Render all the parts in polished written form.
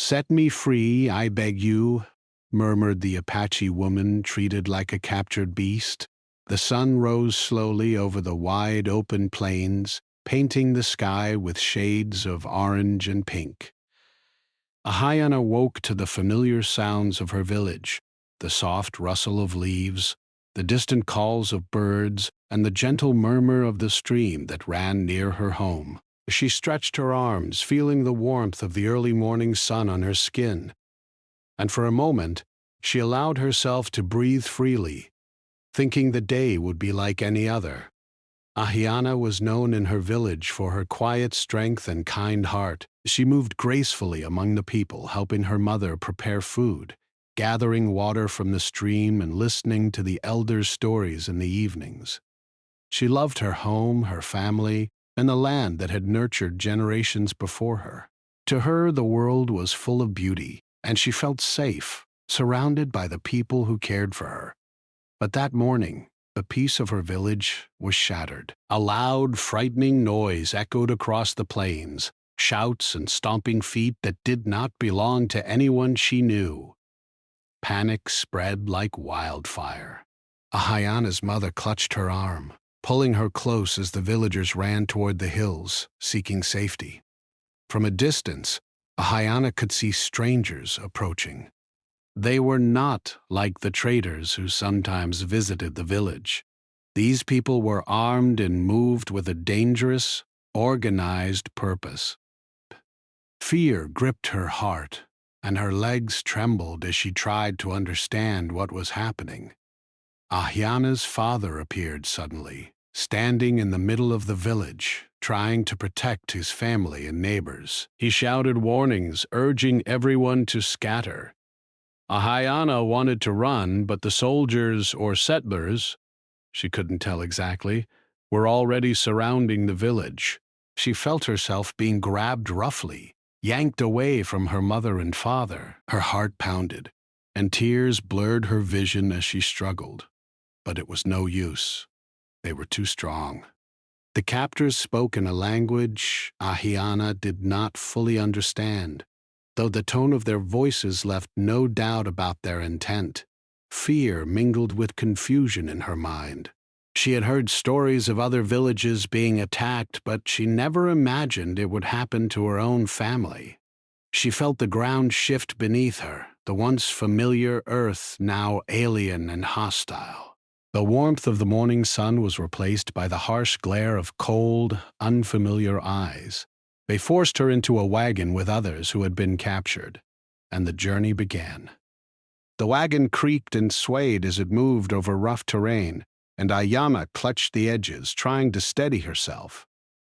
"Set me free, I beg you," murmured the Apache woman treated like a captured beast. The sun rose slowly over the wide open plains, painting the sky with shades of orange and pink. Ahayana woke to the familiar sounds of her village, the soft rustle of leaves, the distant calls of birds, and the gentle murmur of the stream that ran near her home. She stretched her arms, feeling the warmth of the early morning sun on her skin, and for a moment she allowed herself to breathe freely, thinking the day would be like any other. Ahiana was known in her village for her quiet strength and kind heart. She moved gracefully among the people, helping her mother prepare food, gathering water from the stream and listening to the elders' stories in the evenings. She loved her home, her family, and the land that had nurtured generations before her. To her, the world was full of beauty, and she felt safe, surrounded by the people who cared for her. But that morning, the peace of her village was shattered. A loud, frightening noise echoed across the plains, shouts and stomping feet that did not belong to anyone she knew. Panic spread like wildfire. Ahayana's mother clutched her arm, pulling her close as the villagers ran toward the hills, seeking safety. From a distance, Ahayana could see strangers approaching. They were not like the traders who sometimes visited the village. These people were armed and moved with a dangerous, organized purpose. Fear gripped her heart, and her legs trembled as she tried to understand what was happening. Ahyana's father appeared suddenly, standing in the middle of the village, trying to protect his family and neighbors. He shouted warnings, urging everyone to scatter. Ahyana wanted to run, but the soldiers or settlers, she couldn't tell exactly, were already surrounding the village. She felt herself being grabbed roughly, yanked away from her mother and father. Her heart pounded, and tears blurred her vision as she struggled. But it was no use. They were too strong. The captors spoke in a language Ahyana did not fully understand, though the tone of their voices left no doubt about their intent. Fear mingled with confusion in her mind. She had heard stories of other villages being attacked, but she never imagined it would happen to her own family. She felt the ground shift beneath her, the once familiar earth now alien and hostile. The warmth of the morning sun was replaced by the harsh glare of cold, unfamiliar eyes. They forced her into a wagon with others who had been captured, and the journey began. The wagon creaked and swayed as it moved over rough terrain, and Ayana clutched the edges, trying to steady herself.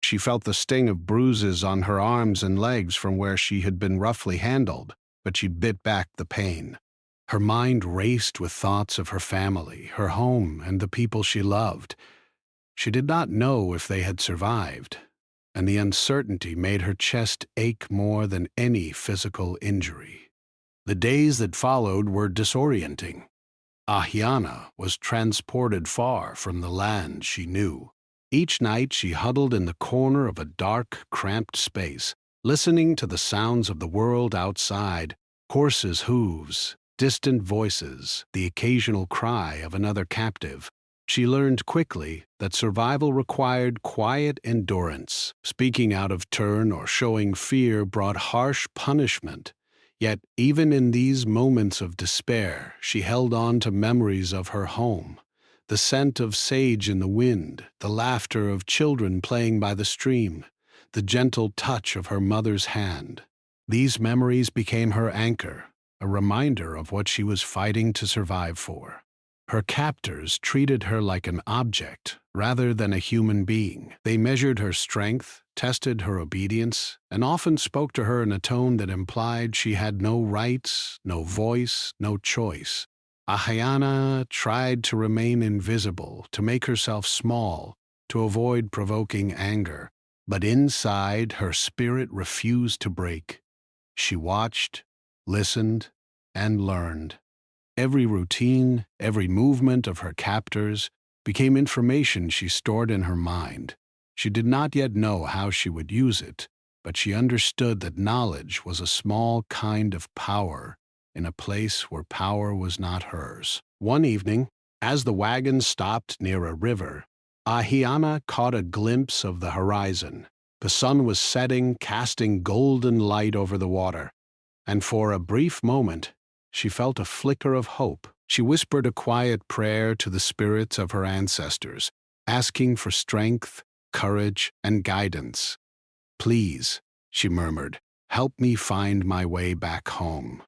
She felt the sting of bruises on her arms and legs from where she had been roughly handled, but she bit back the pain. Her mind raced with thoughts of her family, her home, and the people she loved. She did not know if they had survived, and the uncertainty made her chest ache more than any physical injury. The days that followed were disorienting. Ahyana was transported far from the land she knew. Each night she huddled in the corner of a dark, cramped space, listening to the sounds of the world outside, horses' hooves, distant voices, the occasional cry of another captive. She learned quickly that survival required quiet endurance. Speaking out of turn or showing fear brought harsh punishment. Yet, even in these moments of despair, she held on to memories of her home. The scent of sage in the wind, the laughter of children playing by the stream, the gentle touch of her mother's hand. These memories became her anchor, a reminder of what she was fighting to survive for. Her captors treated her like an object rather than a human being. They measured her strength, tested her obedience, and often spoke to her in a tone that implied she had no rights, no voice, no choice. Ahyana tried to remain invisible, to make herself small, to avoid provoking anger, but inside her spirit refused to break. She watched, listened, and learned. Every routine, every movement of her captors became information she stored in her mind. She did not yet know how she would use it, but she understood that knowledge was a small kind of power in a place where power was not hers. One evening, as the wagon stopped near a river, Ahiana caught a glimpse of the horizon. The sun was setting, casting golden light over the water, and for a brief moment, she felt a flicker of hope. She whispered a quiet prayer to the spirits of her ancestors, asking for strength, courage, and guidance. "Please," she murmured, "help me find my way back home."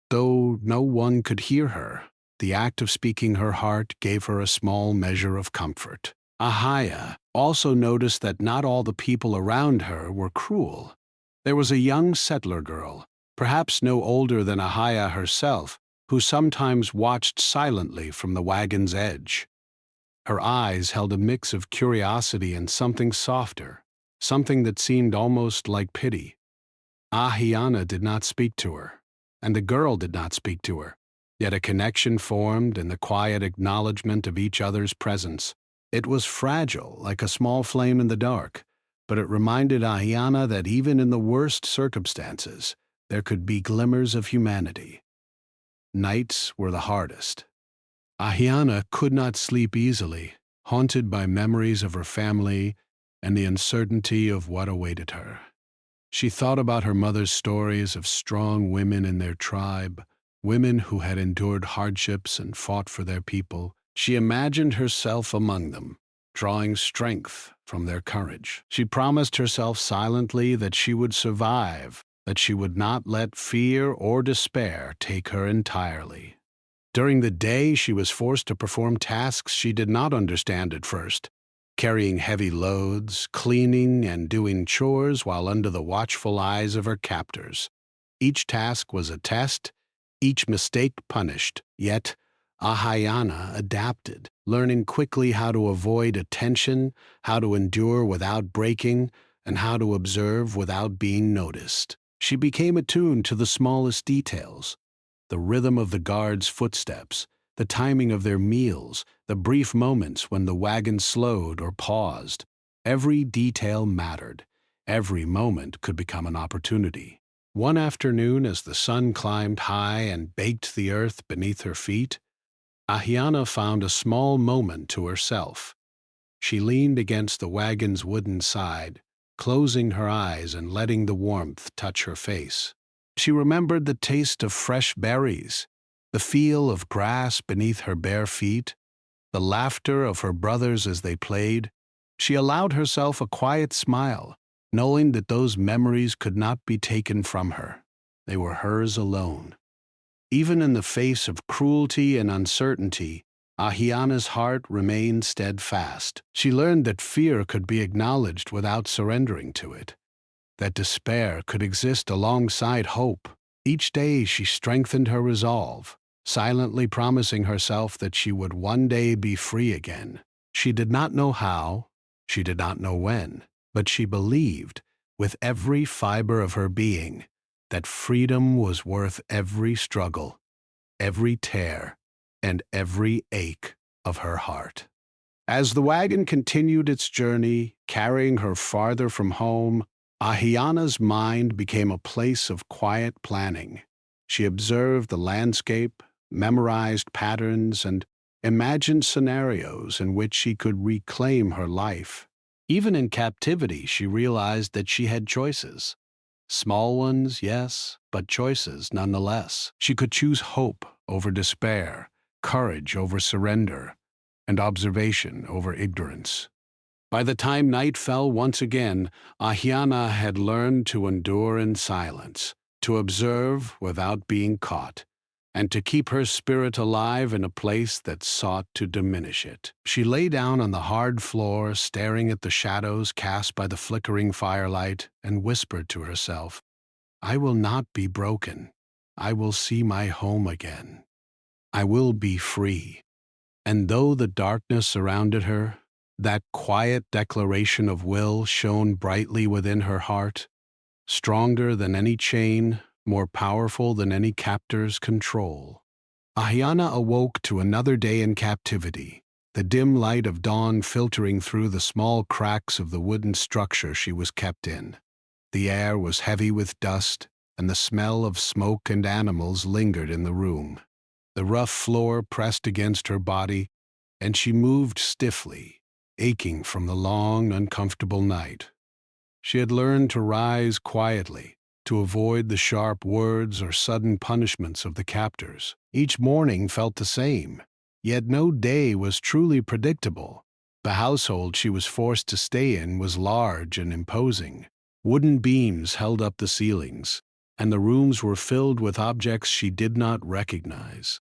Though no one could hear her, the act of speaking her heart gave her a small measure of comfort. Ahia also noticed that not all the people around her were cruel. There was a young settler girl, perhaps no older than Ahia herself, who sometimes watched silently from the wagon's edge. Her eyes held a mix of curiosity and something softer, something that seemed almost like pity. Ahiana did not speak to her, and the girl did not speak to her, yet a connection formed in the quiet acknowledgement of each other's presence. It was fragile, like a small flame in the dark, but it reminded Ahiana that even in the worst circumstances, there could be glimmers of humanity. Nights were the hardest. Ahiana could not sleep easily, haunted by memories of her family and the uncertainty of what awaited her. She thought about her mother's stories of strong women in their tribe, women who had endured hardships and fought for their people. She imagined herself among them, drawing strength from their courage. She promised herself silently that she would survive, that she would not let fear or despair take her entirely. During the day, she was forced to perform tasks she did not understand at first, carrying heavy loads, cleaning, and doing chores while under the watchful eyes of her captors. Each task was a test, each mistake punished, yet Ahayana adapted, learning quickly how to avoid attention, how to endure without breaking, and how to observe without being noticed. She became attuned to the smallest details, the rhythm of the guards' footsteps, the timing of their meals, the brief moments when the wagon slowed or paused. Every detail mattered. Every moment could become an opportunity. One afternoon, as the sun climbed high and baked the earth beneath her feet, Ahiana found a small moment to herself. She leaned against the wagon's wooden side, closing her eyes and letting the warmth touch her face. She remembered the taste of fresh berries, the feel of grass beneath her bare feet, the laughter of her brothers as they played. She allowed herself a quiet smile, knowing that those memories could not be taken from her. They were hers alone. Even in the face of cruelty and uncertainty, Ahiana's heart remained steadfast. She learned that fear could be acknowledged without surrendering to it, that despair could exist alongside hope. Each day she strengthened her resolve, silently promising herself that she would one day be free again. She did not know how, she did not know when, but she believed, with every fiber of her being, that freedom was worth every struggle, every tear, and every ache of her heart. As the wagon continued its journey, carrying her farther from home, Ahiana's mind became a place of quiet planning. She observed the landscape, memorized patterns, and imagined scenarios in which she could reclaim her life. Even in captivity, she realized that she had choices. Small ones, yes, but choices nonetheless. She could choose hope over despair, courage over surrender, and observation over ignorance. By the time night fell once again, Ahiana had learned to endure in silence, to observe without being caught, and to keep her spirit alive in a place that sought to diminish it. She lay down on the hard floor, staring at the shadows cast by the flickering firelight, and whispered to herself, "I will not be broken. I will see my home again. I will be free." And though the darkness surrounded her, that quiet declaration of will shone brightly within her heart, stronger than any chain, more powerful than any captor's control. Ahiana awoke to another day in captivity, the dim light of dawn filtering through the small cracks of the wooden structure she was kept in. The air was heavy with dust, and the smell of smoke and animals lingered in the room. The rough floor pressed against her body, and she moved stiffly, aching from the long, uncomfortable night. She had learned to rise quietly, to avoid the sharp words or sudden punishments of the captors. Each morning felt the same, yet no day was truly predictable. The household she was forced to stay in was large and imposing. Wooden beams held up the ceilings, and the rooms were filled with objects she did not recognize.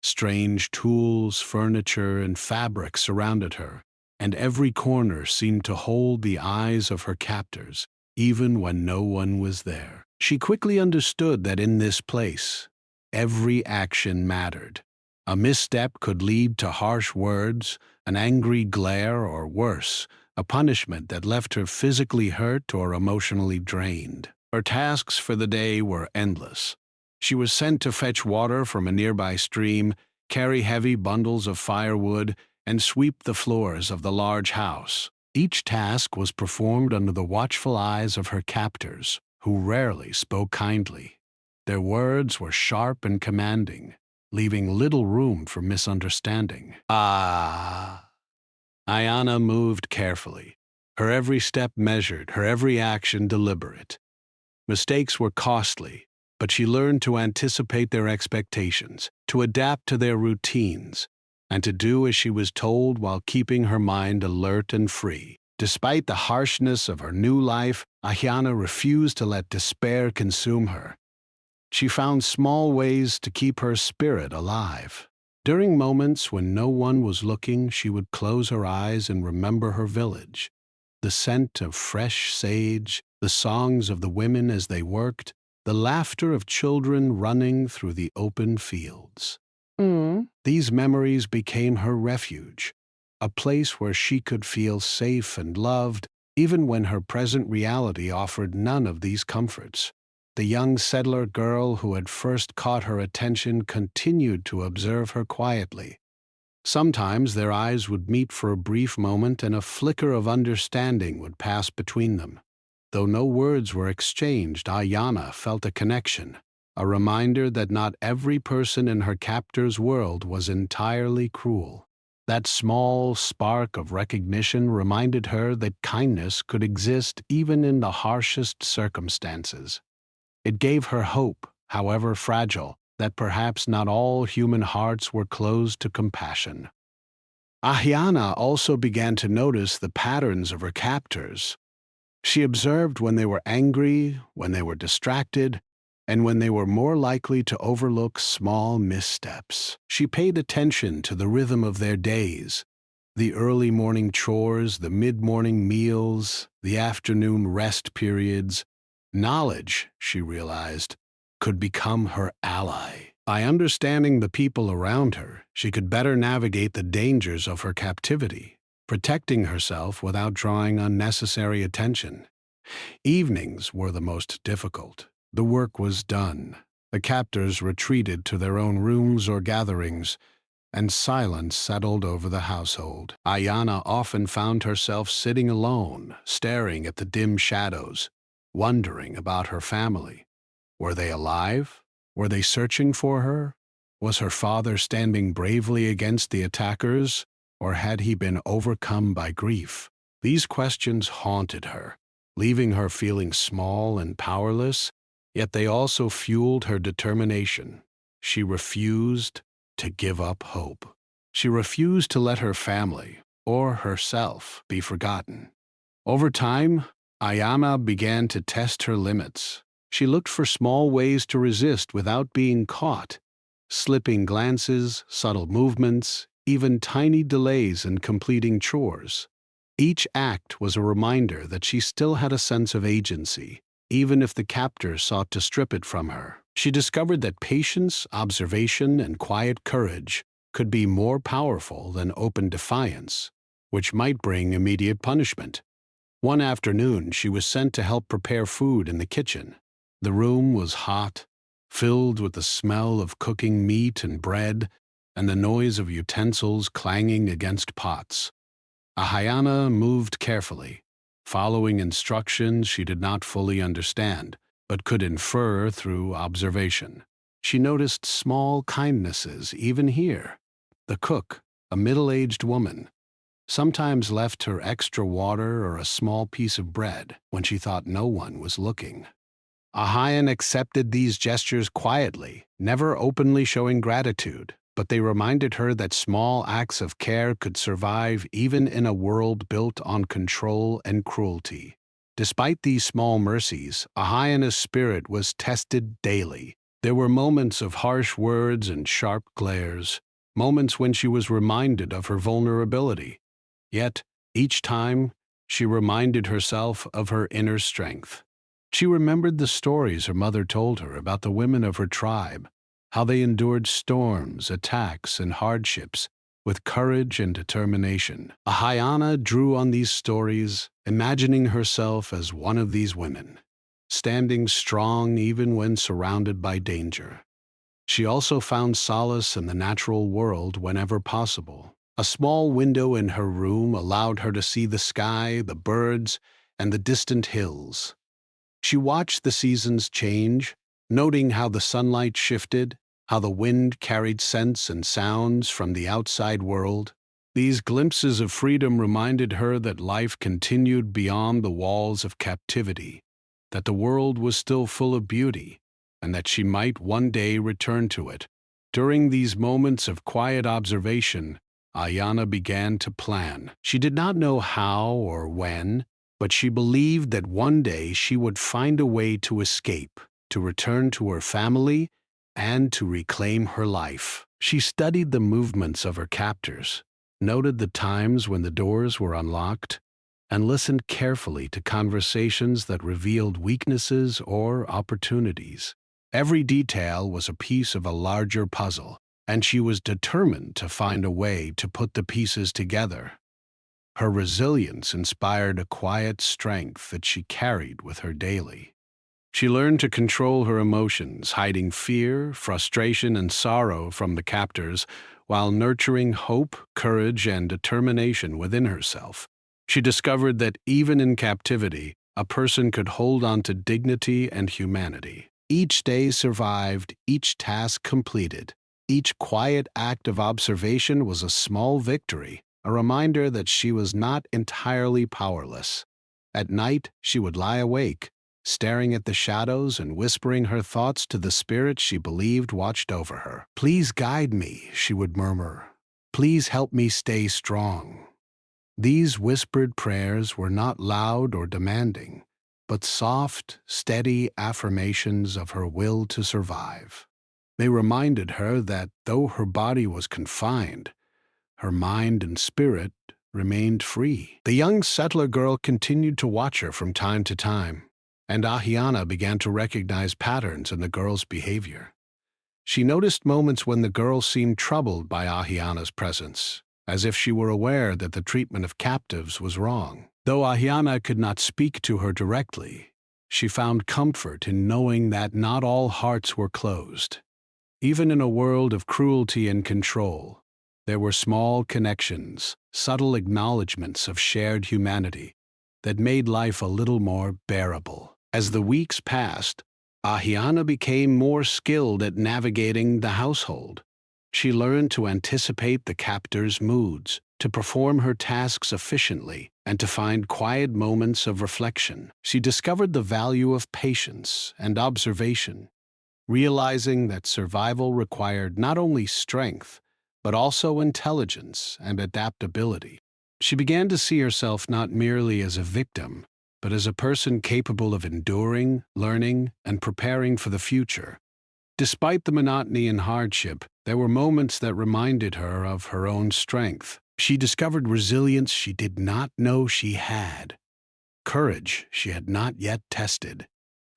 Strange tools, furniture, and fabric surrounded her, and every corner seemed to hold the eyes of her captors, even when no one was there. She quickly understood that in this place, every action mattered. A misstep could lead to harsh words, an angry glare, or worse, a punishment that left her physically hurt or emotionally drained. Her tasks for the day were endless. She was sent to fetch water from a nearby stream, carry heavy bundles of firewood, and sweep the floors of the large house. Each task was performed under the watchful eyes of her captors, who rarely spoke kindly. Their words were sharp and commanding, leaving little room for misunderstanding. Ayana moved carefully, her every step measured, her every action deliberate. Mistakes were costly, but she learned to anticipate their expectations, to adapt to their routines, and to do as she was told while keeping her mind alert and free. Despite the harshness of her new life, Ayana refused to let despair consume her. She found small ways to keep her spirit alive. During moments when no one was looking, she would close her eyes and remember her village. The scent of fresh sage, the songs of the women as they worked, the laughter of children running through the open fields. These memories became her refuge, a place where she could feel safe and loved, even when her present reality offered none of these comforts. The young settler girl who had first caught her attention continued to observe her quietly. Sometimes their eyes would meet for a brief moment, and a flicker of understanding would pass between them. Though no words were exchanged, Ayana felt a connection, a reminder that not every person in her captor's world was entirely cruel. That small spark of recognition reminded her that kindness could exist even in the harshest circumstances. It gave her hope, however fragile, that perhaps not all human hearts were closed to compassion. Ayana also began to notice the patterns of her captors. She observed when they were angry, when they were distracted, and when they were more likely to overlook small missteps. She paid attention to the rhythm of their days, the early morning chores, the mid-morning meals, the afternoon rest periods. Knowledge, she realized, could become her ally. By understanding the people around her, she could better navigate the dangers of her captivity, protecting herself without drawing unnecessary attention. Evenings were the most difficult. The work was done. The captors retreated to their own rooms or gatherings, and silence settled over the household. Ayana often found herself sitting alone, staring at the dim shadows, wondering about her family. Were they alive? Were they searching for her? Was her father standing bravely against the attackers, or had he been overcome by grief? These questions haunted her, leaving her feeling small and powerless, yet they also fueled her determination. She refused to give up hope. She refused to let her family, or herself, be forgotten. Over time, Ayana began to test her limits. She looked for small ways to resist without being caught. Slipping glances, subtle movements, even tiny delays in completing chores. Each act was a reminder that she still had a sense of agency, even if the captor sought to strip it from her. She discovered that patience, observation, and quiet courage could be more powerful than open defiance, which might bring immediate punishment. One afternoon, she was sent to help prepare food in the kitchen. The room was hot, filled with the smell of cooking meat and bread, and the noise of utensils clanging against pots. Ayana moved carefully, following instructions she did not fully understand, but could infer through observation. She noticed small kindnesses even here. The cook, a middle-aged woman, sometimes left her extra water or a small piece of bread when she thought no one was looking. Ahian accepted these gestures quietly, never openly showing gratitude, but they reminded her that small acts of care could survive even in a world built on control and cruelty. Despite these small mercies, Ahiana's spirit was tested daily. There were moments of harsh words and sharp glares, moments when she was reminded of her vulnerability. Yet, each time, she reminded herself of her inner strength. She remembered the stories her mother told her about the women of her tribe, how they endured storms, attacks, and hardships with courage and determination. Ahiana drew on these stories, imagining herself as one of these women, standing strong even when surrounded by danger. She also found solace in the natural world whenever possible. A small window in her room allowed her to see the sky, the birds, and the distant hills. She watched the seasons change, noting how the sunlight shifted, how the wind carried scents and sounds from the outside world. These glimpses of freedom reminded her that life continued beyond the walls of captivity, that the world was still full of beauty, and that she might one day return to it. During these moments of quiet observation, Ayana began to plan. She did not know how or when, but she believed that one day she would find a way to escape, to return to her family, and to reclaim her life. She studied the movements of her captors, noted the times when the doors were unlocked, and listened carefully to conversations that revealed weaknesses or opportunities. Every detail was a piece of a larger puzzle, and she was determined to find a way to put the pieces together. Her resilience inspired a quiet strength that she carried with her daily. She learned to control her emotions, hiding fear, frustration, and sorrow from the captors, while nurturing hope, courage, and determination within herself. She discovered that even in captivity, a person could hold on to dignity and humanity. Each day survived, each task completed. Each quiet act of observation was a small victory, a reminder that she was not entirely powerless. At night, she would lie awake, staring at the shadows and whispering her thoughts to the spirit she believed watched over her. "Please guide me," she would murmur. "Please help me stay strong." These whispered prayers were not loud or demanding, but soft, steady affirmations of her will to survive. They reminded her that though her body was confined, her mind and spirit remained free. The young settler girl continued to watch her from time to time, and Ahiana began to recognize patterns in the girl's behavior. She noticed moments when the girl seemed troubled by Ahiana's presence, as if she were aware that the treatment of captives was wrong. Though Ahiana could not speak to her directly, she found comfort in knowing that not all hearts were closed. Even in a world of cruelty and control, there were small connections, subtle acknowledgments of shared humanity that made life a little more bearable. As the weeks passed, Ahiana became more skilled at navigating the household. She learned to anticipate the captor's moods, to perform her tasks efficiently, and to find quiet moments of reflection. She discovered the value of patience and observation, realizing that survival required not only strength, but also intelligence and adaptability. She began to see herself not merely as a victim, but as a person capable of enduring, learning, and preparing for the future. Despite the monotony and hardship, there were moments that reminded her of her own strength. She discovered resilience she did not know she had, courage she had not yet tested,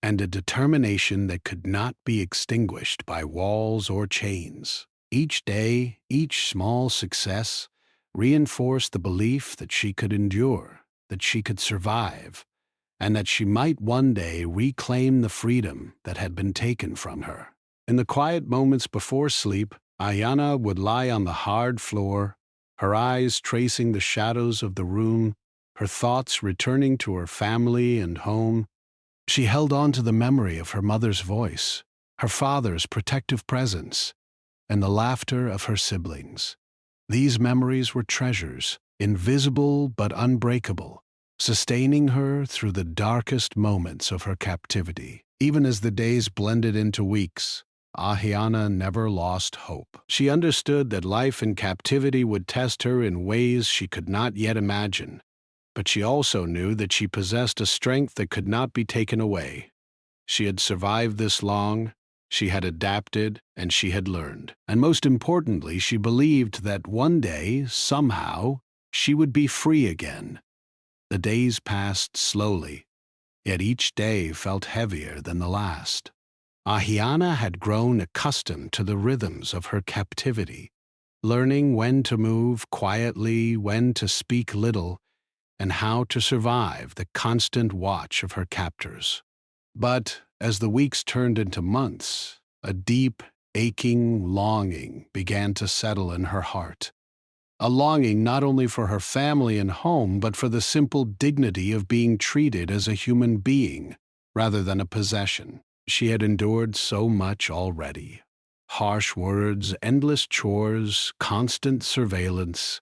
and a determination that could not be extinguished by walls or chains. Each day, each small success, reinforced the belief that she could endure, that she could survive, and that she might one day reclaim the freedom that had been taken from her. In the quiet moments before sleep, Ayana would lie on the hard floor, her eyes tracing the shadows of the room her thoughts returning to her family and home. She held on to the memory of her mother's voice, her father's protective presence, and the laughter of her siblings. These memories were treasures, invisible but unbreakable, sustaining her through the darkest moments of her captivity. Even as the days blended into weeks, Ahiana never lost hope. She understood that life in captivity would test her in ways she could not yet imagine, but she also knew that she possessed a strength that could not be taken away. She had survived this long, she had adapted, and she had learned. And most importantly, she believed that one day, somehow, she would be free again. The days passed slowly, yet each day felt heavier than the last. Ahiana had grown accustomed to the rhythms of her captivity, learning when to move quietly, when to speak little, and how to survive the constant watch of her captors. But as the weeks turned into months, a deep, aching longing began to settle in her heart. A longing not only for her family and home, but for the simple dignity of being treated as a human being rather than a possession. She had endured so much already. Harsh words, endless chores, constant surveillance.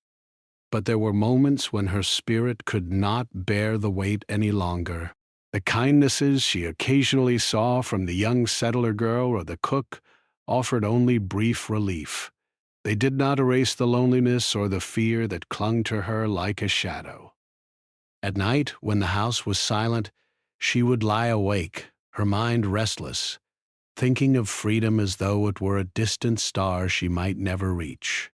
But there were moments when her spirit could not bear the weight any longer. The kindnesses she occasionally saw from the young settler girl or the cook offered only brief relief. They did not erase the loneliness or the fear that clung to her like a shadow. At night, when the house was silent, she would lie awake, her mind restless, thinking of freedom as though it were a distant star she might never reach.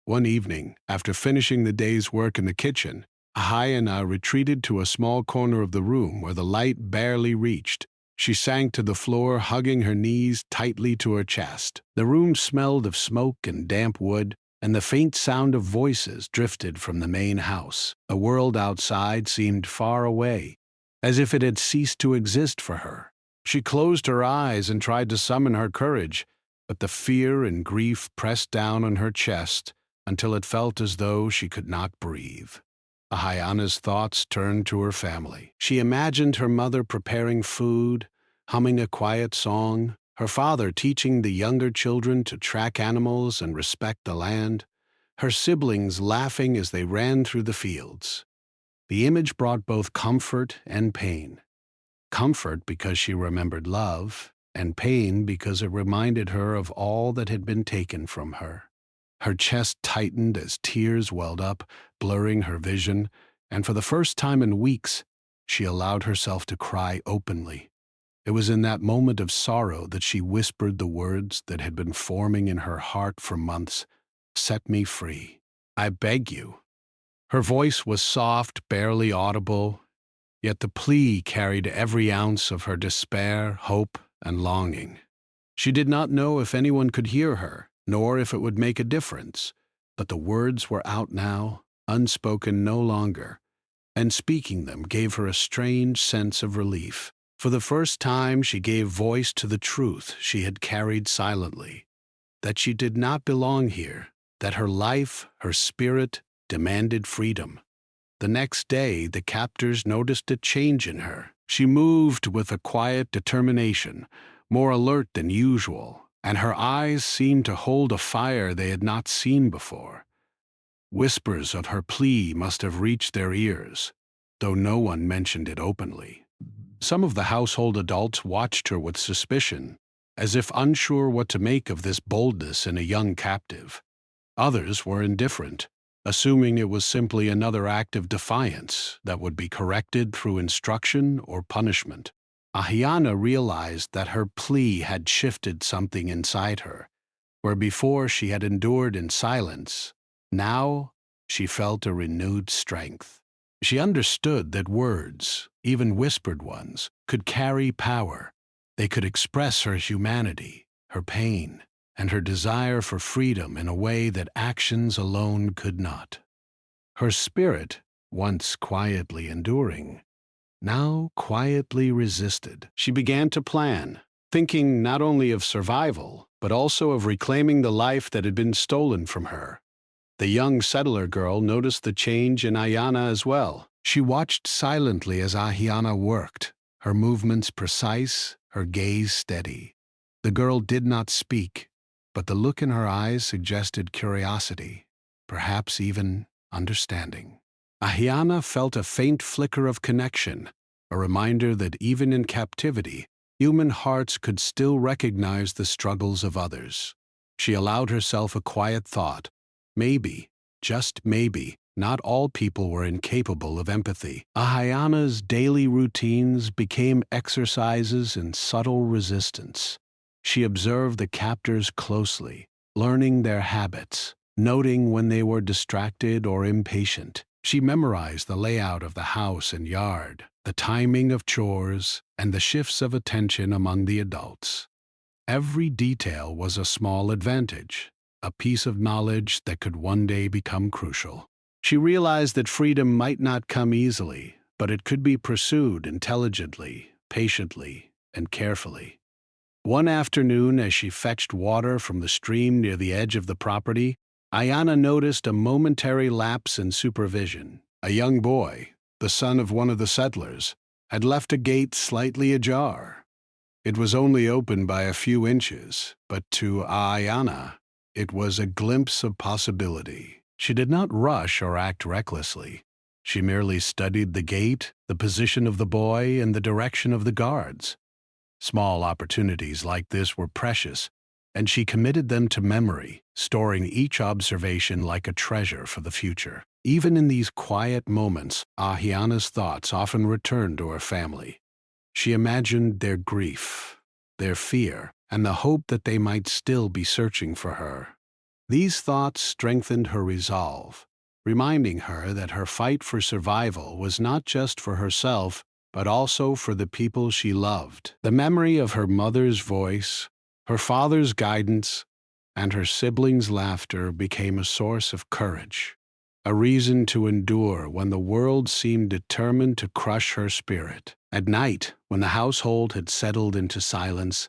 One evening, after finishing the day's work in the kitchen, Hyena retreated to a small corner of the room where the light barely reached. She sank to the floor, hugging her knees tightly to her chest. The room smelled of smoke and damp wood, and the faint sound of voices drifted from the main house. The world outside seemed far away, as if it had ceased to exist for her. She closed her eyes and tried to summon her courage, but the fear and grief pressed down on her chest until it felt as though she could not breathe. Ahayana's thoughts turned to her family. She imagined her mother preparing food, humming a quiet song, her father teaching the younger children to track animals and respect the land, her siblings laughing as they ran through the fields. The image brought both comfort and pain. Comfort because she remembered love, and pain because it reminded her of all that had been taken from her. Her chest tightened as tears welled up, blurring her vision, and for the first time in weeks, she allowed herself to cry openly. It was in that moment of sorrow that she whispered the words that had been forming in her heart for months, "Set me free. I beg you." Her voice was soft, barely audible, yet the plea carried every ounce of her despair, hope, and longing. She did not know if anyone could hear her, nor if it would make a difference, but the words were out now, unspoken no longer, and speaking them gave her a strange sense of relief. For the first time she gave voice to the truth she had carried silently, that she did not belong here, that her life, her spirit, demanded freedom. The next day the captors noticed a change in her. She moved with a quiet determination, more alert than usual, and her eyes seemed to hold a fire they had not seen before. Whispers of her plea must have reached their ears, though no one mentioned it openly. Some of the household adults watched her with suspicion, as if unsure what to make of this boldness in a young captive. Others were indifferent, assuming it was simply another act of defiance that would be corrected through instruction or punishment. Ahiana realized that her plea had shifted something inside her. Where before she had endured in silence, now she felt a renewed strength. She understood that words, even whispered ones, could carry power. They could express her humanity, her pain, and her desire for freedom in a way that actions alone could not. Her spirit, once quietly enduring, now quietly resisted. She began to plan, thinking not only of survival, but also of reclaiming the life that had been stolen from her. The young settler girl noticed the change in Ayana as well. She watched silently as Ahiana worked, her movements precise, her gaze steady. The girl did not speak, but the look in her eyes suggested curiosity, perhaps even understanding. Ahiana felt a faint flicker of connection, a reminder that even in captivity, human hearts could still recognize the struggles of others. She allowed herself a quiet thought. Maybe, just maybe, not all people were incapable of empathy. Ahiana's daily routines became exercises in subtle resistance. She observed the captors closely, learning their habits, noting when they were distracted or impatient. She memorized the layout of the house and yard, the timing of chores, and the shifts of attention among the adults. Every detail was a small advantage, a piece of knowledge that could one day become crucial. She realized that freedom might not come easily, but it could be pursued intelligently, patiently, and carefully. One afternoon, as she fetched water from the stream near the edge of the property, Ayana noticed a momentary lapse in supervision. A young boy, the son of one of the settlers, had left a gate slightly ajar. It was only open by a few inches, but to Ayana, it was a glimpse of possibility. She did not rush or act recklessly. She merely studied the gate, the position of the boy, and the direction of the guards. Small opportunities like this were precious, and she committed them to memory, storing each observation like a treasure for the future. Even in these quiet moments, Ahiana's thoughts often returned to her family. She imagined their grief, their fear, and the hope that they might still be searching for her. These thoughts strengthened her resolve, reminding her that her fight for survival was not just for herself, but also for the people she loved. The memory of her mother's voice, her father's guidance, and her siblings' laughter became a source of courage, a reason to endure when the world seemed determined to crush her spirit. At night, when the household had settled into silence,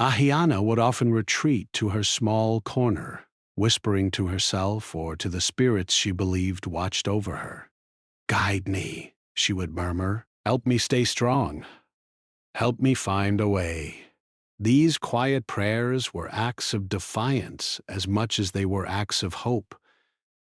Ahiana would often retreat to her small corner, whispering to herself or to the spirits she believed watched over her. "Guide me," she would murmur. "Help me stay strong. Help me find a way." These quiet prayers were acts of defiance as much as they were acts of hope.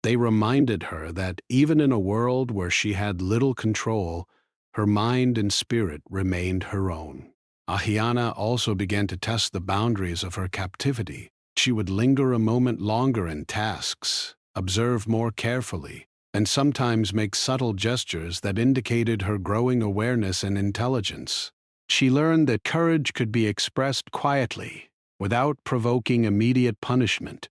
They reminded her that even in a world where she had little control, her mind and spirit remained her own. Ahiana also began to test the boundaries of her captivity. She would linger a moment longer in tasks, observe more carefully, and sometimes make subtle gestures that indicated her growing awareness and intelligence. She learned that courage could be expressed quietly, without provoking immediate punishment,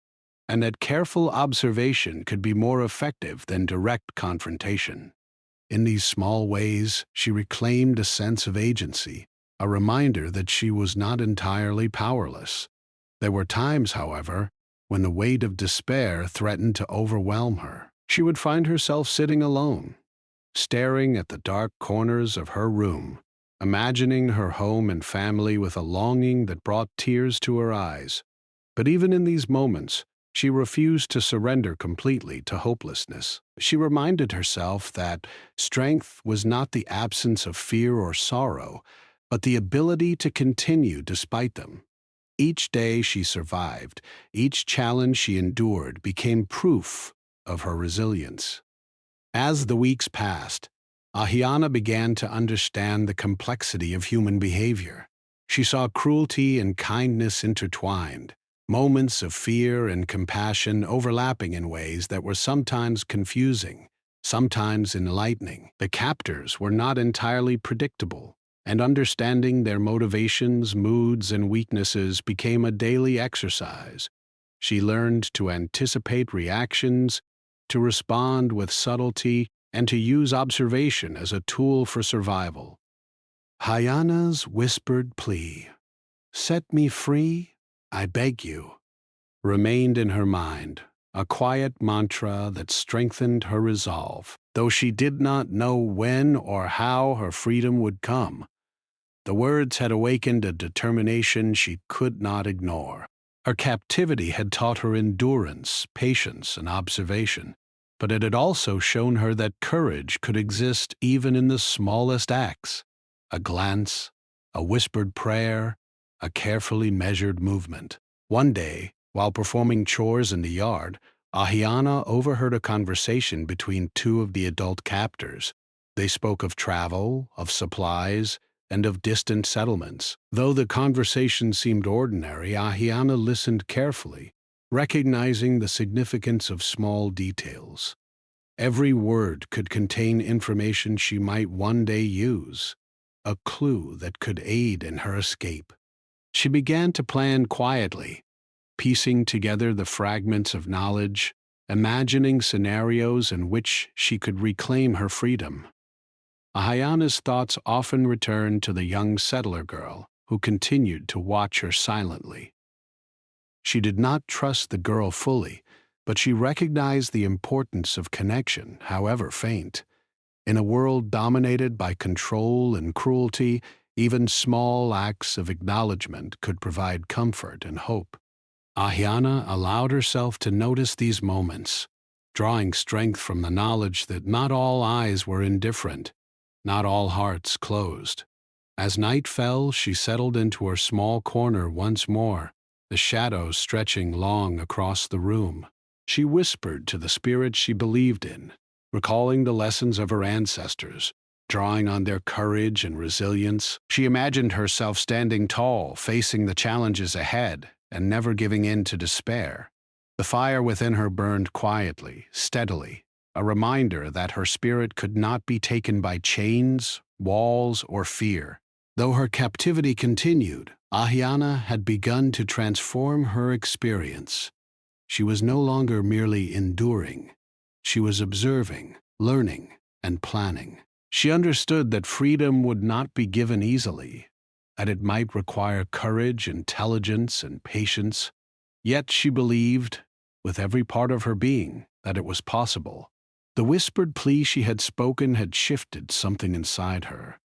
and that careful observation could be more effective than direct confrontation. In these small ways, she reclaimed a sense of agency, a reminder that she was not entirely powerless. There were times, however, when the weight of despair threatened to overwhelm her. She would find herself sitting alone, staring at the dark corners of her room, imagining her home and family with a longing that brought tears to her eyes. But even in these moments, she refused to surrender completely to hopelessness. She reminded herself that strength was not the absence of fear or sorrow, but the ability to continue despite them. Each day she survived, each challenge she endured became proof of her resilience. As the weeks passed, Ahiana began to understand the complexity of human behavior. She saw cruelty and kindness intertwined, moments of fear and compassion overlapping in ways that were sometimes confusing, sometimes enlightening. The captors were not entirely predictable, and understanding their motivations, moods, and weaknesses became a daily exercise. She learned to anticipate reactions, to respond with subtlety, and to use observation as a tool for survival. Hayana's whispered plea, "Set me free, I beg you," remained in her mind, a quiet mantra that strengthened her resolve. Though she did not know when or how her freedom would come, the words had awakened a determination she could not ignore. Her captivity had taught her endurance, patience, and observation, but it had also shown her that courage could exist even in the smallest acts: a glance, a whispered prayer, a carefully measured movement. One day, while performing chores in the yard, Ahiana overheard a conversation between two of the adult captors. They spoke of travel, of supplies, and of distant settlements. Though the conversation seemed ordinary, Ahiana listened carefully, recognizing the significance of small details. Every word could contain information she might one day use, a clue that could aid in her escape. She began to plan quietly, piecing together the fragments of knowledge, imagining scenarios in which she could reclaim her freedom. Ahayana's thoughts often returned to the young settler girl who continued to watch her silently. She did not trust the girl fully, but she recognized the importance of connection, however faint. In a world dominated by control and cruelty, even small acts of acknowledgement could provide comfort and hope. Ahiana allowed herself to notice these moments, drawing strength from the knowledge that not all eyes were indifferent, not all hearts closed. As night fell, she settled into her small corner once more, the shadows stretching long across the room. She whispered to the spirit she believed in, recalling the lessons of her ancestors, drawing on their courage and resilience. She imagined herself standing tall, facing the challenges ahead, and never giving in to despair. The fire within her burned quietly, steadily, a reminder that her spirit could not be taken by chains, walls, or fear. Though her captivity continued, Ahiana had begun to transform her experience. She was no longer merely enduring. She was observing, learning, and planning. She understood that freedom would not be given easily, that it might require courage, intelligence, and patience. Yet she believed, with every part of her being, that it was possible. The whispered plea she had spoken had shifted something inside her.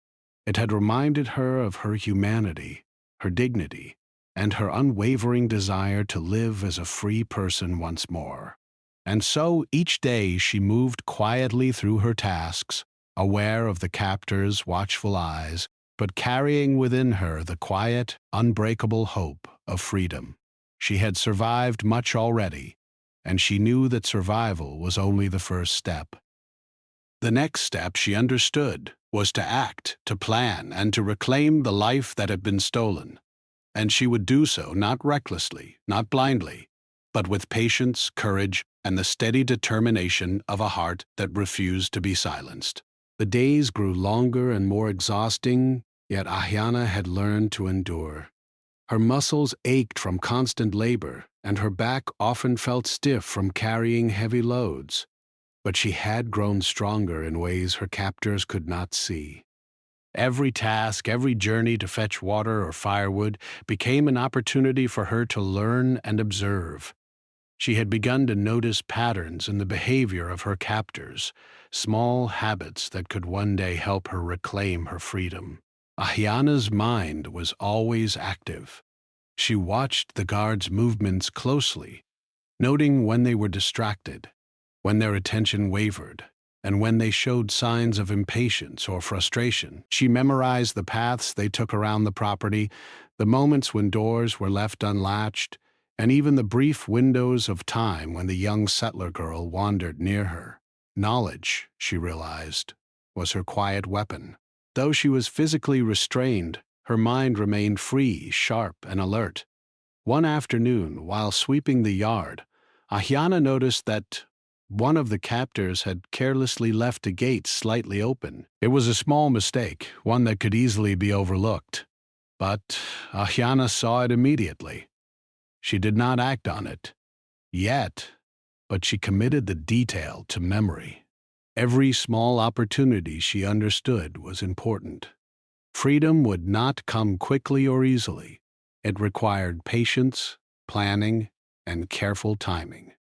It had reminded her of her humanity, her dignity, and her unwavering desire to live as a free person once more. And so each day she moved quietly through her tasks, aware of the captor's watchful eyes, but carrying within her the quiet, unbreakable hope of freedom. She had survived much already, and she knew that survival was only the first step. The next step, she understood, was to act, to plan, and to reclaim the life that had been stolen. And she would do so not recklessly, not blindly, but with patience, courage, and the steady determination of a heart that refused to be silenced. The days grew longer and more exhausting, yet Ahiana had learned to endure. Her muscles ached from constant labor, and her back often felt stiff from carrying heavy loads. But she had grown stronger in ways her captors could not see. Every task, every journey to fetch water or firewood became an opportunity for her to learn and observe. She had begun to notice patterns in the behavior of her captors, small habits that could one day help her reclaim her freedom. Ahiana's mind was always active. She watched the guards' movements closely, noting when they were distracted, when their attention wavered, and when they showed signs of impatience or frustration. She memorized the paths they took around the property, the moments when doors were left unlatched, and even the brief windows of time when the young settler girl wandered near her. Knowledge, she realized, was her quiet weapon. Though she was physically restrained, her mind remained free, sharp, and alert. One afternoon, while sweeping the yard, Ahiana noticed that one of the captors had carelessly left a gate slightly open. It was a small mistake, one that could easily be overlooked. But Ahiana saw it immediately. She did not act on it yet, but she committed the detail to memory. Every small opportunity she understood was important. Freedom would not come quickly or easily. It required patience, planning, and careful timing.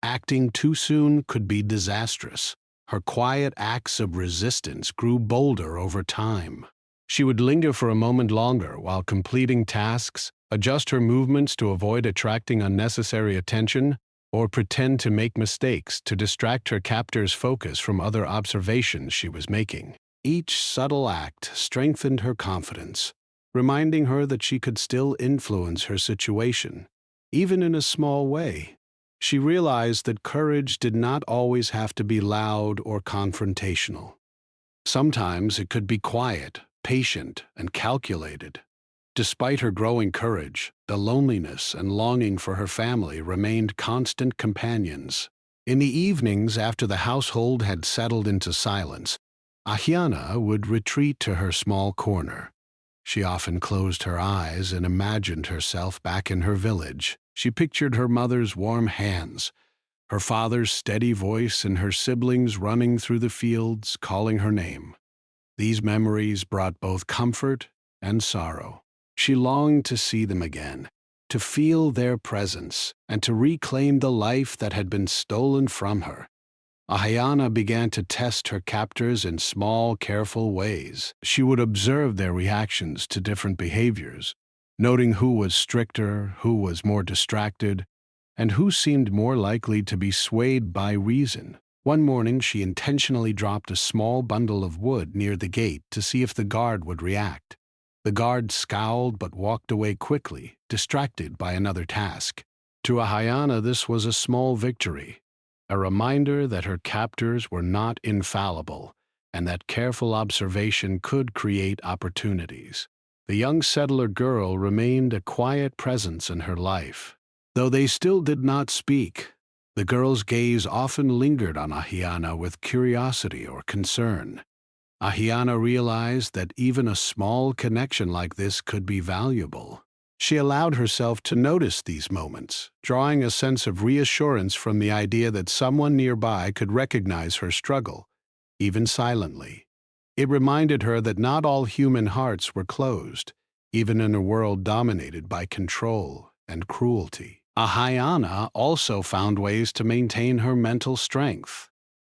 Acting too soon could be disastrous. Her quiet acts of resistance grew bolder over time. She would linger for a moment longer while completing tasks, adjust her movements to avoid attracting unnecessary attention, or pretend to make mistakes to distract her captor's focus from other observations she was making. Each subtle act strengthened her confidence, reminding her that she could still influence her situation, even in a small way. She realized that courage did not always have to be loud or confrontational. Sometimes it could be quiet, patient, and calculated. Despite her growing courage, the loneliness and longing for her family remained constant companions. In the evenings after the household had settled into silence, Ahiana would retreat to her small corner. She often closed her eyes and imagined herself back in her village. She pictured her mother's warm hands, her father's steady voice, and her siblings running through the fields, calling her name. These memories brought both comfort and sorrow. She longed to see them again, to feel their presence, and to reclaim the life that had been stolen from her. Ahiana began to test her captors in small, careful ways. She would observe their reactions to different behaviors, noting who was stricter, who was more distracted, and who seemed more likely to be swayed by reason. One morning, she intentionally dropped a small bundle of wood near the gate to see if the guard would react. The guard scowled but walked away quickly, distracted by another task. To Ahiana, this was a small victory, a reminder that her captors were not infallible and that careful observation could create opportunities. The young settler girl remained a quiet presence in her life. Though they still did not speak, the girl's gaze often lingered on Ahiana with curiosity or concern. Ahiana realized that even a small connection like this could be valuable. She allowed herself to notice these moments, drawing a sense of reassurance from the idea that someone nearby could recognize her struggle, even silently. It reminded her that not all human hearts were closed, even in a world dominated by control and cruelty. Ahiana also found ways to maintain her mental strength.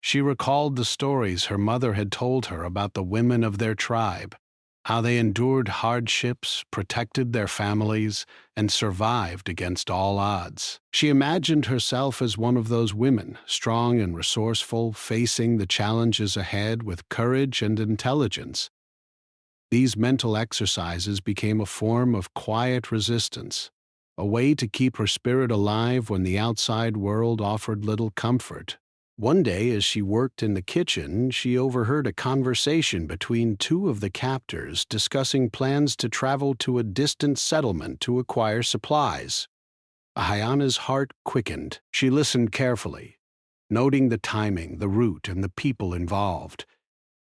She recalled the stories her mother had told her about the women of their tribe, how they endured hardships, protected their families, and survived against all odds. She imagined herself as one of those women, strong and resourceful, facing the challenges ahead with courage and intelligence. These mental exercises became a form of quiet resistance, a way to keep her spirit alive when the outside world offered little comfort. One day, as she worked in the kitchen, she overheard a conversation between two of the captors discussing plans to travel to a distant settlement to acquire supplies. Ahiana's heart quickened. She listened carefully, noting the timing, the route, and the people involved.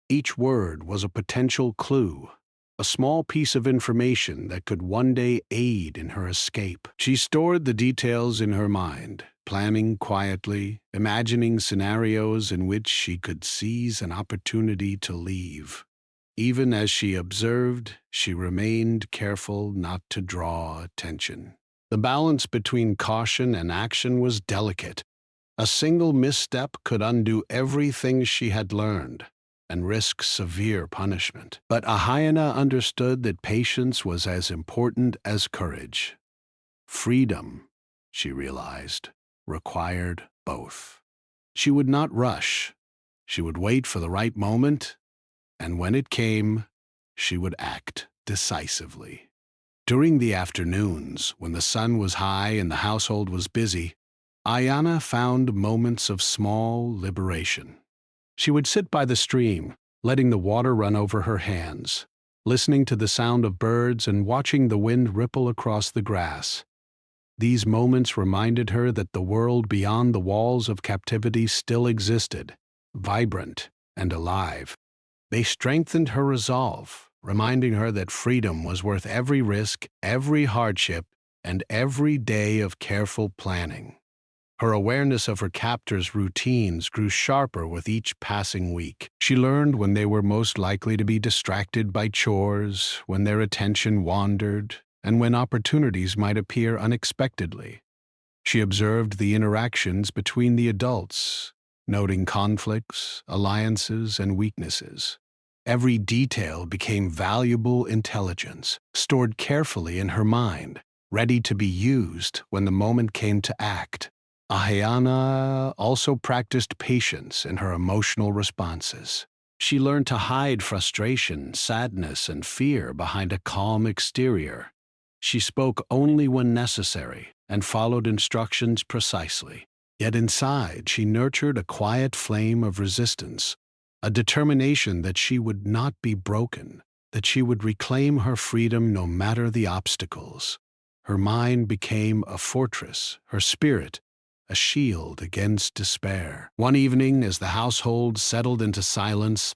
Each word was a potential clue, a small piece of information that could one day aid in her escape. She stored the details in her mind, planning quietly, imagining scenarios in which she could seize an opportunity to leave. Even as she observed, she remained careful not to draw attention. The balance between caution and action was delicate. A single misstep could undo everything she had learned and risk severe punishment. But Ahiana understood that patience was as important as courage. Freedom, she realized, required both. She would not rush. She would wait for the right moment, and when it came, she would act decisively. During the afternoons, when the sun was high and the household was busy, Ahiana found moments of small liberation. She would sit by the stream, letting the water run over her hands, listening to the sound of birds and watching the wind ripple across the grass. These moments reminded her that the world beyond the walls of captivity still existed, vibrant and alive. They strengthened her resolve, reminding her that freedom was worth every risk, every hardship, and every day of careful planning. Her awareness of her captors' routines grew sharper with each passing week. She learned when they were most likely to be distracted by chores, when their attention wandered, and when opportunities might appear unexpectedly. She observed the interactions between the adults, noting conflicts, alliances, and weaknesses. Every detail became valuable intelligence, stored carefully in her mind, ready to be used when the moment came to act. Ahiana also practiced patience in her emotional responses. She learned to hide frustration, sadness, and fear behind a calm exterior. She spoke only when necessary and followed instructions precisely. Yet inside, she nurtured a quiet flame of resistance, a determination that she would not be broken, that she would reclaim her freedom no matter the obstacles. Her mind became a fortress, her spirit a shield against despair. One evening, as the household settled into silence,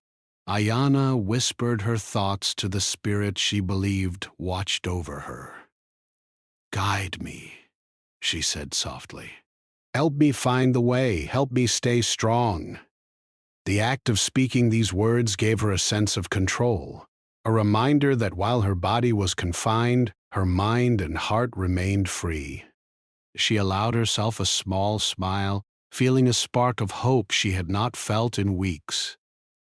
Ayana whispered her thoughts to the spirit she believed watched over her. "Guide me," she said softly. "Help me find the way. Help me stay strong." The act of speaking these words gave her a sense of control, a reminder that while her body was confined, her mind and heart remained free. She allowed herself a small smile, feeling a spark of hope she had not felt in weeks.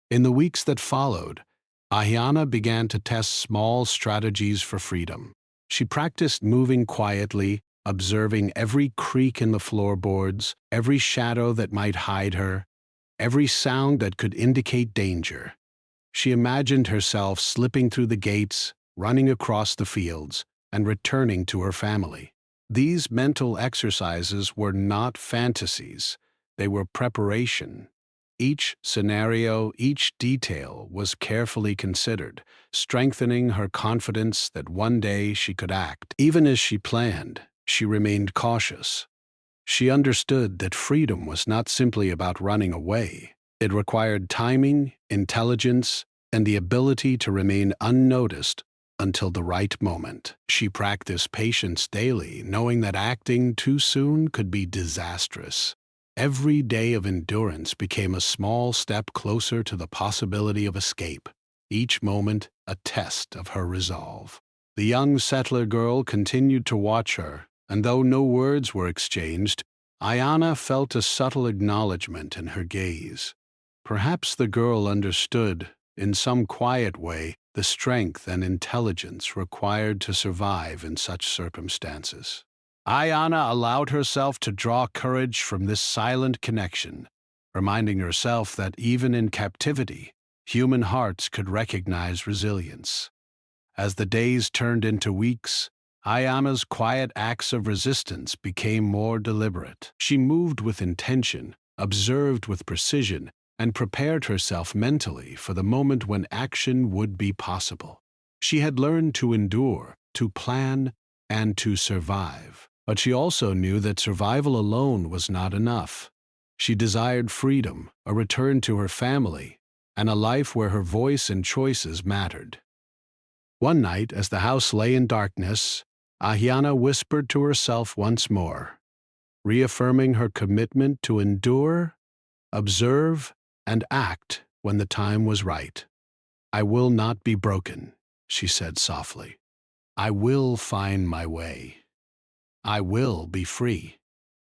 In the weeks that followed, Ahiana began to test small strategies for freedom. She practiced moving quietly, observing every creak in the floorboards, every shadow that might hide her, every sound that could indicate danger. She imagined herself slipping through the gates, running across the fields, and returning to her family. These mental exercises were not fantasies, they were preparation. Each scenario, each detail was carefully considered, strengthening her confidence that one day she could act. Even as she planned, she remained cautious. She understood that freedom was not simply about running away. It required timing, intelligence, and the ability to remain unnoticed until the right moment. She practiced patience daily, knowing that acting too soon could be disastrous. Every day of endurance became a small step closer to the possibility of escape, each moment a test of her resolve. The young settler girl continued to watch her, and though no words were exchanged, Ayana felt a subtle acknowledgement in her gaze. Perhaps the girl understood, in some quiet way, the strength and intelligence required to survive in such circumstances. Ayana allowed herself to draw courage from this silent connection, reminding herself that even in captivity, human hearts could recognize resilience. As the days turned into weeks, Ayana's quiet acts of resistance became more deliberate. She moved with intention, observed with precision, and prepared herself mentally for the moment when action would be possible. She had learned to endure, to plan, and to survive. But she also knew that survival alone was not enough. She desired freedom, a return to her family, and a life where her voice and choices mattered. One night, as the house lay in darkness, Ahiana whispered to herself once more, reaffirming her commitment to endure, observe, and act when the time was right. "I will not be broken," she said softly. "I will find my way. I will be free."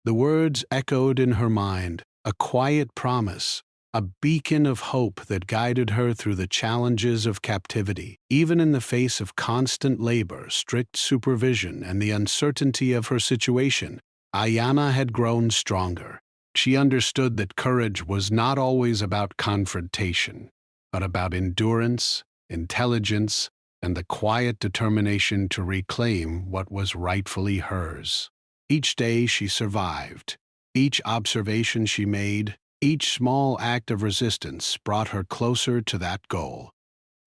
The words echoed in her mind, a quiet promise, a beacon of hope that guided her through the challenges of captivity. Even in the face of constant labor, strict supervision, and the uncertainty of her situation, Ayana had grown stronger. She understood that courage was not always about confrontation, but about endurance, intelligence, and the quiet determination to reclaim what was rightfully hers. Each day she survived. Each observation she made, each small act of resistance brought her closer to that goal.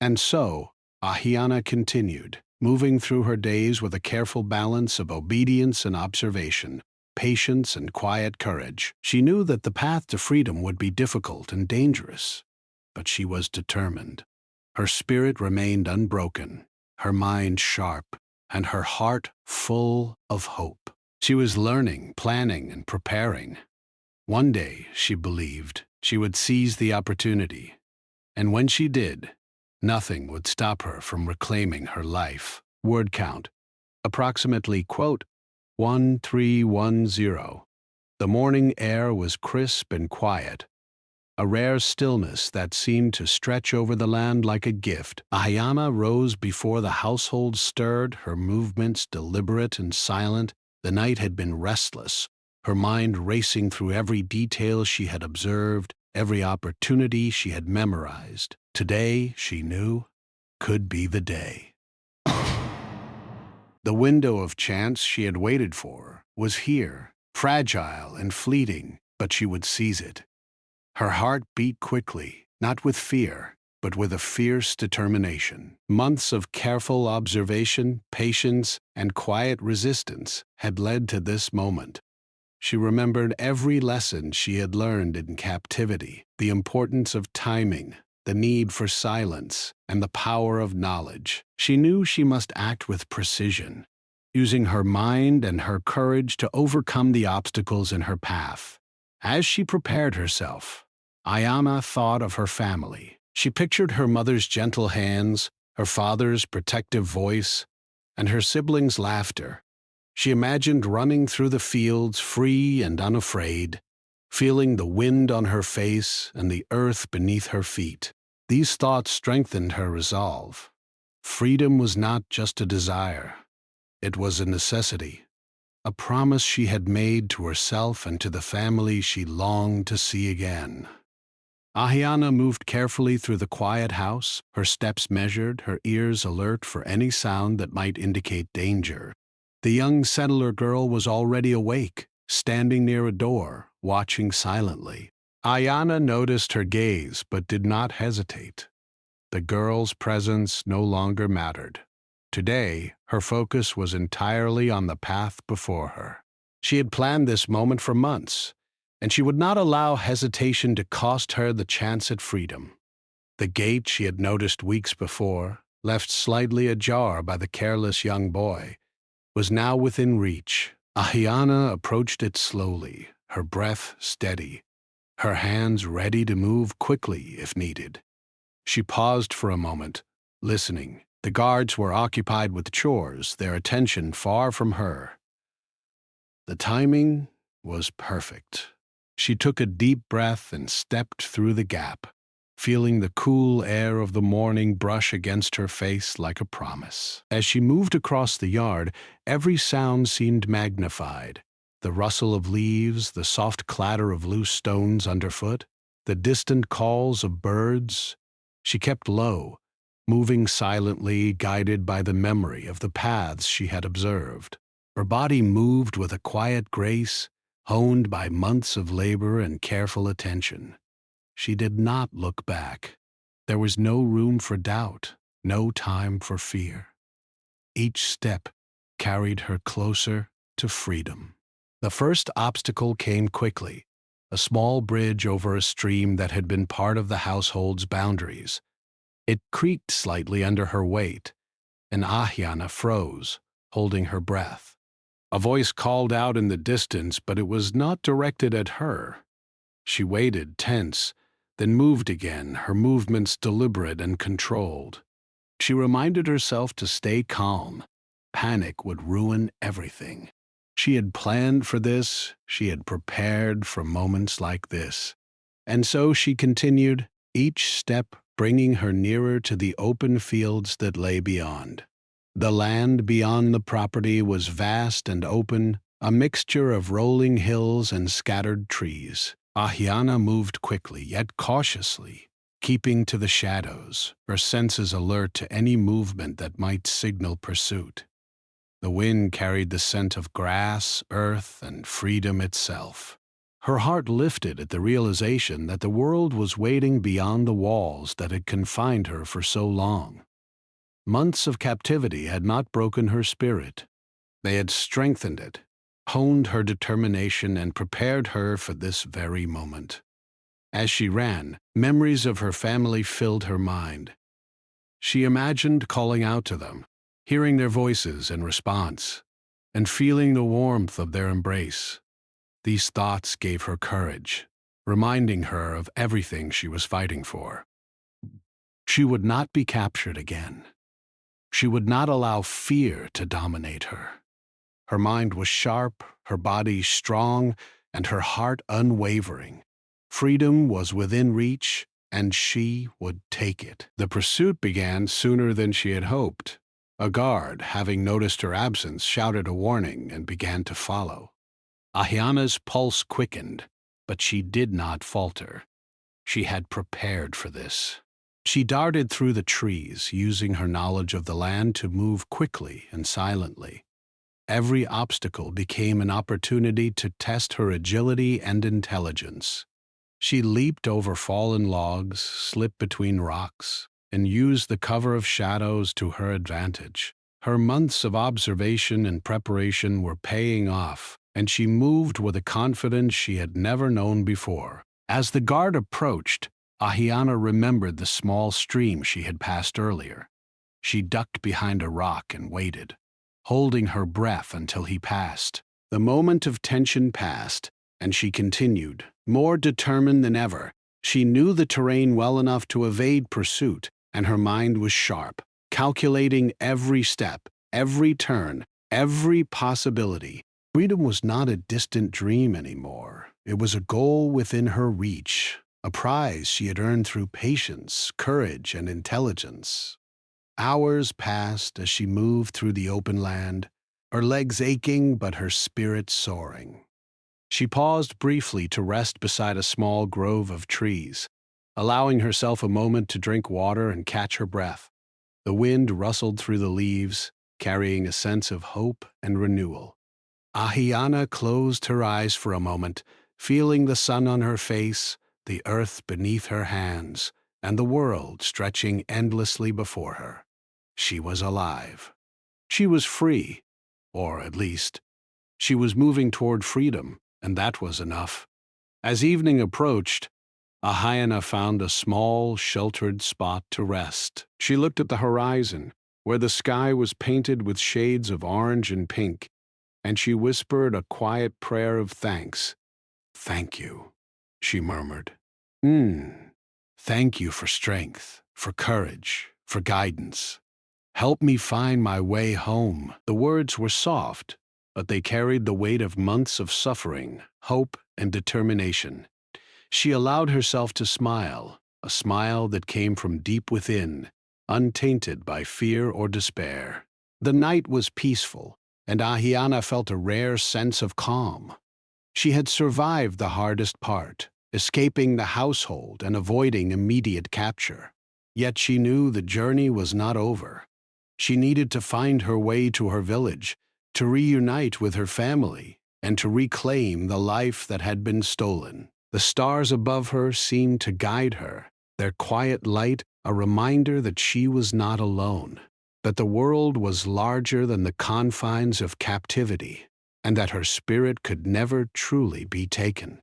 And so, Ahiana continued, moving through her days with a careful balance of obedience and observation, patience and quiet courage. She knew that the path to freedom would be difficult and dangerous, but she was determined. Her spirit remained unbroken, her mind sharp, and her heart full of hope. She was learning, planning, and preparing. One day, she believed, she would seize the opportunity, and when she did, nothing would stop her from reclaiming her life. Word count, approximately, quote, 1310. The morning air was crisp and quiet, a rare stillness that seemed to stretch over the land like a gift. Ahiana rose before the household stirred, her movements deliberate and silent. The night had been restless, her mind racing through every detail she had observed, every opportunity she had memorized. Today, she knew, could be the day. The window of chance she had waited for was here, fragile and fleeting, but she would seize it. Her heart beat quickly, not with fear, but with a fierce determination. Months of careful observation, patience, and quiet resistance had led to this moment. She remembered every lesson she had learned in captivity, the importance of timing, the need for silence, and the power of knowledge. She knew she must act with precision, using her mind and her courage to overcome the obstacles in her path. As she prepared herself, Ayana thought of her family. She pictured her mother's gentle hands, her father's protective voice, and her siblings' laughter. She imagined running through the fields free and unafraid, feeling the wind on her face and the earth beneath her feet. These thoughts strengthened her resolve. Freedom was not just a desire. It was a necessity, a promise she had made to herself and to the family she longed to see again. Ahiana moved carefully through the quiet house, her steps measured, her ears alert for any sound that might indicate danger. The young settler girl was already awake, standing near a door, watching silently. Ayana noticed her gaze but did not hesitate. The girl's presence no longer mattered. Today, her focus was entirely on the path before her. She had planned this moment for months, and she would not allow hesitation to cost her the chance at freedom. The gate she had noticed weeks before, left slightly ajar by the careless young boy, was now within reach. Ahiana approached it slowly, her breath steady, her hands ready to move quickly if needed. She paused for a moment, listening. The guards were occupied with chores, their attention far from her. The timing was perfect. She took a deep breath and stepped through the gap, feeling the cool air of the morning brush against her face like a promise. As she moved across the yard, every sound seemed magnified. The rustle of leaves, the soft clatter of loose stones underfoot, the distant calls of birds. She kept low, moving silently, guided by the memory of the paths she had observed. Her body moved with a quiet grace, honed by months of labor and careful attention. She did not look back. There was no room for doubt, no time for fear. Each step carried her closer to freedom. The first obstacle came quickly, a small bridge over a stream that had been part of the household's boundaries. It creaked slightly under her weight, and Ahiana froze, holding her breath. A voice called out in the distance, but it was not directed at her. She waited, tense, then moved again, her movements deliberate and controlled. She reminded herself to stay calm. Panic would ruin everything. She had planned for this, she had prepared for moments like this. And so she continued, each step bringing her nearer to the open fields that lay beyond. The land beyond the property was vast and open, a mixture of rolling hills and scattered trees. Ahiana moved quickly, yet cautiously, keeping to the shadows, her senses alert to any movement that might signal pursuit. The wind carried the scent of grass, earth, and freedom itself. Her heart lifted at the realization that the world was waiting beyond the walls that had confined her for so long. Months of captivity had not broken her spirit. They had strengthened it, honed her determination, and prepared her for this very moment. As she ran, memories of her family filled her mind. She imagined calling out to them, hearing their voices in response, and feeling the warmth of their embrace. These thoughts gave her courage, reminding her of everything she was fighting for. She would not be captured again. She would not allow fear to dominate her. Her mind was sharp, her body strong, and her heart unwavering. Freedom was within reach, and she would take it. The pursuit began sooner than she had hoped. A guard, having noticed her absence, shouted a warning and began to follow. Ahiana's pulse quickened, but she did not falter. She had prepared for this. She darted through the trees, using her knowledge of the land to move quickly and silently. Every obstacle became an opportunity to test her agility and intelligence. She leaped over fallen logs, slipped between rocks, and used the cover of shadows to her advantage. Her months of observation and preparation were paying off, and she moved with a confidence she had never known before. As the guard approached, Ahiana remembered the small stream she had passed earlier. She ducked behind a rock and waited, holding her breath until he passed. The moment of tension passed, and she continued, more determined than ever. She knew the terrain well enough to evade pursuit, and her mind was sharp, calculating every step, every turn, every possibility. Freedom was not a distant dream anymore. It was a goal within her reach, a prize she had earned through patience, courage, and intelligence. Hours passed as she moved through the open land, her legs aching but her spirit soaring. She paused briefly to rest beside a small grove of trees, allowing herself a moment to drink water and catch her breath. The wind rustled through the leaves, carrying a sense of hope and renewal. Ahiana closed her eyes for a moment, feeling the sun on her face, the earth beneath her hands, and the world stretching endlessly before her. She was alive. She was free, or at least, she was moving toward freedom, and that was enough. As evening approached, Ahiana found a small, sheltered spot to rest. She looked at the horizon, where the sky was painted with shades of orange and pink, and she whispered a quiet prayer of thanks. "Thank you," she murmured. Thank you for strength, for courage, for guidance. Help me find my way home." The words were soft, but they carried the weight of months of suffering, hope, and determination. She allowed herself to smile, a smile that came from deep within, untainted by fear or despair. The night was peaceful, and Ahiana felt a rare sense of calm. She had survived the hardest part, escaping the household and avoiding immediate capture. Yet she knew the journey was not over. She needed to find her way to her village, to reunite with her family, and to reclaim the life that had been stolen. The stars above her seemed to guide her, their quiet light a reminder that she was not alone, that the world was larger than the confines of captivity, and that her spirit could never truly be taken.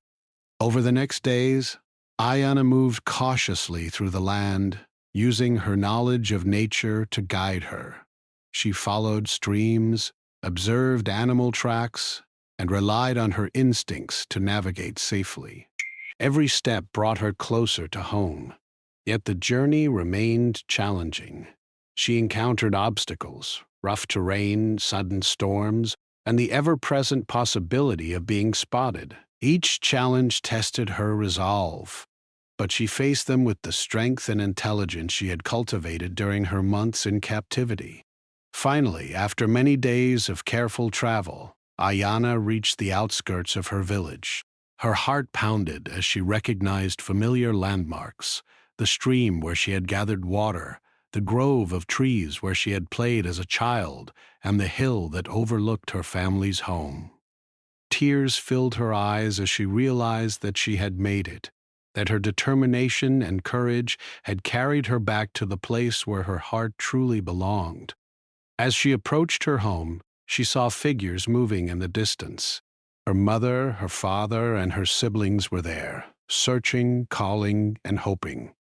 Over the next days, Ayana moved cautiously through the land, using her knowledge of nature to guide her. She followed streams, observed animal tracks, and relied on her instincts to navigate safely. Every step brought her closer to home, yet the journey remained challenging. She encountered obstacles, rough terrain, sudden storms, and the ever-present possibility of being spotted. Each challenge tested her resolve, but she faced them with the strength and intelligence she had cultivated during her months in captivity. Finally, after many days of careful travel, Ayana reached the outskirts of her village. Her heart pounded as she recognized familiar landmarks, the stream where she had gathered water, the grove of trees where she had played as a child, and the hill that overlooked her family's home. Tears filled her eyes as she realized that she had made it, that her determination and courage had carried her back to the place where her heart truly belonged. As she approached her home, she saw figures moving in the distance. Her mother, her father, and her siblings were there, searching, calling, and hoping.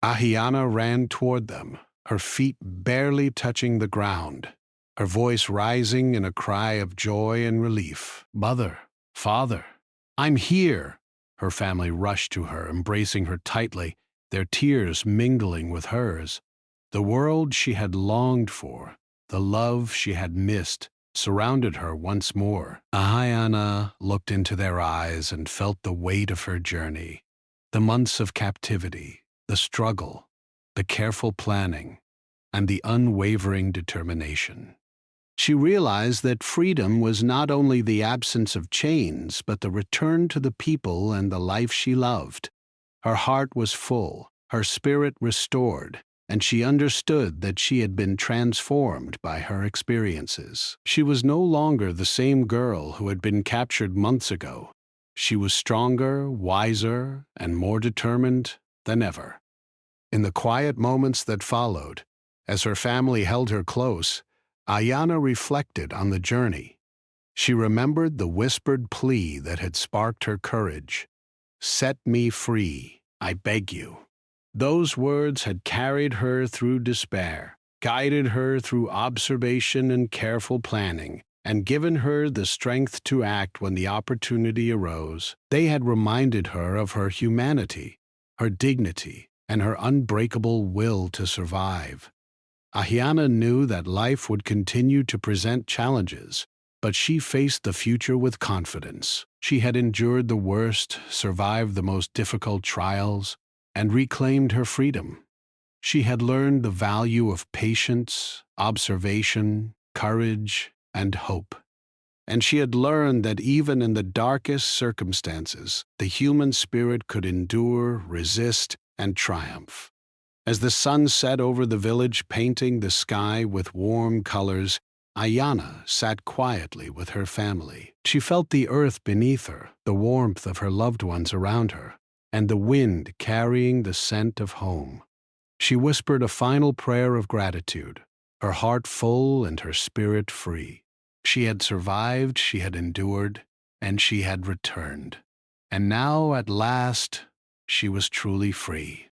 Ahiana ran toward them, her feet barely touching the ground, her voice rising in a cry of joy and relief. "Mother, father, I'm here!" Her family rushed to her, embracing her tightly, their tears mingling with hers. The world she had longed for, the love she had missed, surrounded her once more. Ahiana looked into their eyes and felt the weight of her journey, the months of captivity, the struggle, the careful planning, and the unwavering determination. She realized that freedom was not only the absence of chains, but the return to the people and the life she loved. Her heart was full, her spirit restored, and she understood that she had been transformed by her experiences. She was no longer the same girl who had been captured months ago. She was stronger, wiser, and more determined than ever. In the quiet moments that followed, as her family held her close, Ayana reflected on the journey. She remembered the whispered plea that had sparked her courage. "Set me free, I beg you." Those words had carried her through despair, guided her through observation and careful planning, and given her the strength to act when the opportunity arose. They had reminded her of her humanity, her dignity, and her unbreakable will to survive. Ahiana knew that life would continue to present challenges, but she faced the future with confidence. She had endured the worst, survived the most difficult trials, and reclaimed her freedom. She had learned the value of patience, observation, courage, and hope. And she had learned that even in the darkest circumstances, the human spirit could endure, resist, and triumph. As the sun set over the village, painting the sky with warm colors, Ayana sat quietly with her family. She felt the earth beneath her, the warmth of her loved ones around her, and the wind carrying the scent of home. She whispered a final prayer of gratitude, her heart full and her spirit free. She had survived, she had endured, and she had returned. And now, at last, she was truly free.